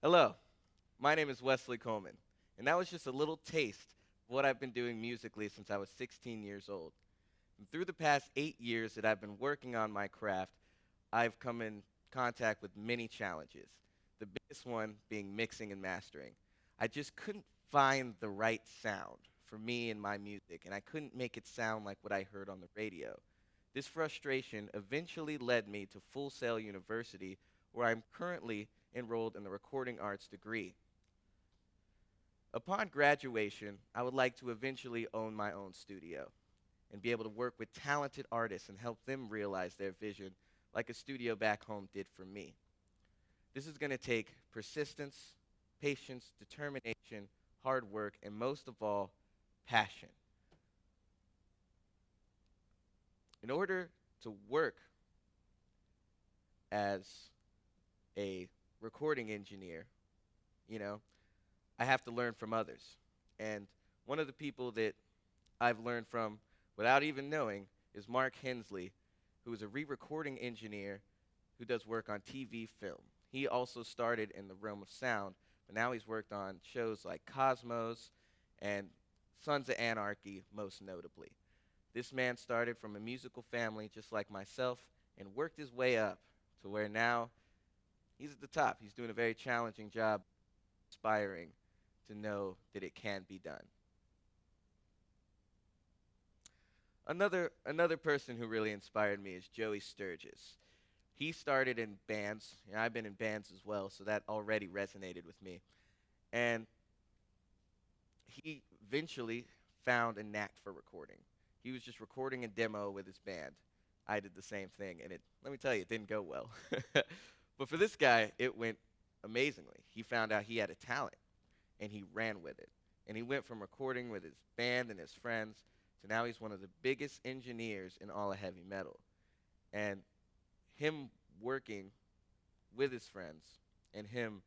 Hello, my name is Wesley Coleman, and that was just a little taste of what I've been doing musically since I was 16 years old. And through the past 8 years that I've been working on my craft, I've come in contact with many challenges, the biggest one being mixing and mastering. I just couldn't find the right sound for me and my music, and I couldn't make it sound like what I heard on the radio. This frustration eventually led me to Full Sail University, where I'm currently enrolled in the recording arts degree. Upon graduation, I would like to eventually own my own studio and be able to work with talented artists and help them realize their vision like a studio back home did for me. This is going to take persistence, patience, determination, hard work, and most of all, passion. In order to work as a recording engineer, you know, I have to learn from others. And one of the people that I've learned from without even knowing is Mark Hensley, who is a re-recording engineer who does work on TV film. He also started in the realm of sound, but now he's worked on shows like Cosmos and Sons of Anarchy, most notably. This man started from a musical family just like myself and worked his way up to where now he's at the top. He's doing a very challenging job, inspiring to know that it can be done. Another person who really inspired me is Joey Sturgis. He started in bands. I've been in bands as well, so that already resonated with me. And he eventually found a knack for recording. He was just recording a demo with his band. I did the same thing, and let me tell you, it didn't go well. But for this guy, it went amazingly. He found out he had a talent, and he ran with it. And he went from recording with his band and his friends to now he's one of the biggest engineers in all of heavy metal. And him working with his friends and him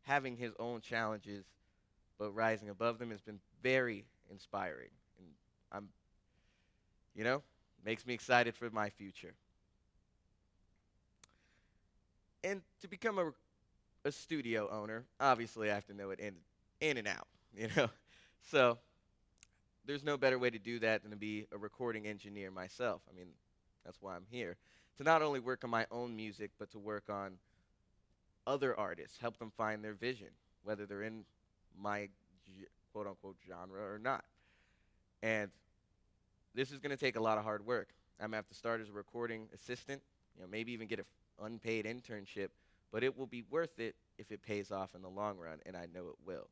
having his own challenges but rising above them has been very inspiring. And makes me excited for my future. And to become a studio owner, obviously I have to know it in and out. So there's no better way to do that than to be a recording engineer myself. I mean, that's why I'm here. To not only work on my own music, but to work on other artists, help them find their vision, whether they're in my quote-unquote genre or not. And this is going to take a lot of hard work. I'm going to have to start as a recording assistant, maybe even get an unpaid internship, but it will be worth it if it pays off in the long run, and I know it will.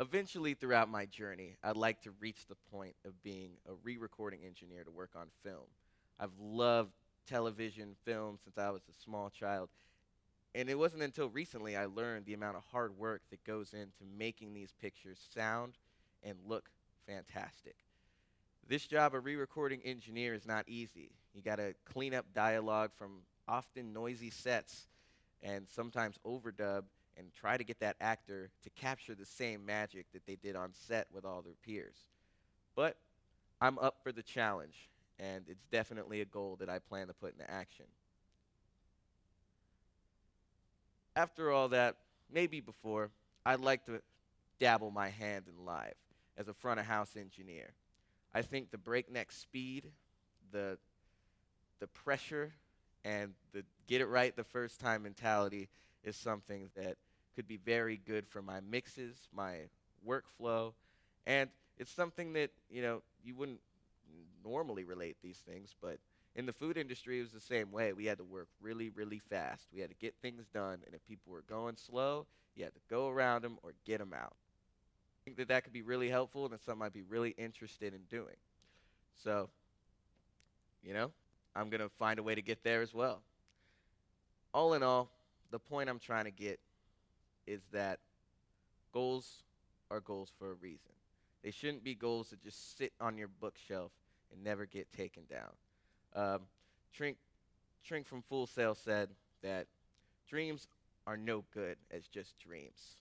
Eventually, throughout my journey, I'd like to reach the point of being a re-recording engineer to work on film. I've loved television, film since I was a small child, and it wasn't until recently I learned the amount of hard work that goes into making these pictures sound and look fantastic. This job of re-recording engineer is not easy. You got to clean up dialogue from often noisy sets and sometimes overdub and try to get that actor to capture the same magic that they did on set with all their peers. But I'm up for the challenge, and it's definitely a goal that I plan to put into action. After all that, maybe before, I'd like to dabble my hand in live as a front of house engineer. I think the breakneck speed, the pressure, and the get it right the first time mentality is something that could be very good for my mixes, my workflow, and it's something that, you wouldn't normally relate these things, but in the food industry, it was the same way. We had to work really, really fast. We had to get things done, and if people were going slow, you had to go around them or get them out. I think that could be really helpful, and it's something I'd be really interested in doing. So, I'm going to find a way to get there as well. All in all, the point I'm trying to get is that goals are goals for a reason. They shouldn't be goals that just sit on your bookshelf and never get taken down. Trink from Full Sail said that dreams are no good as just dreams.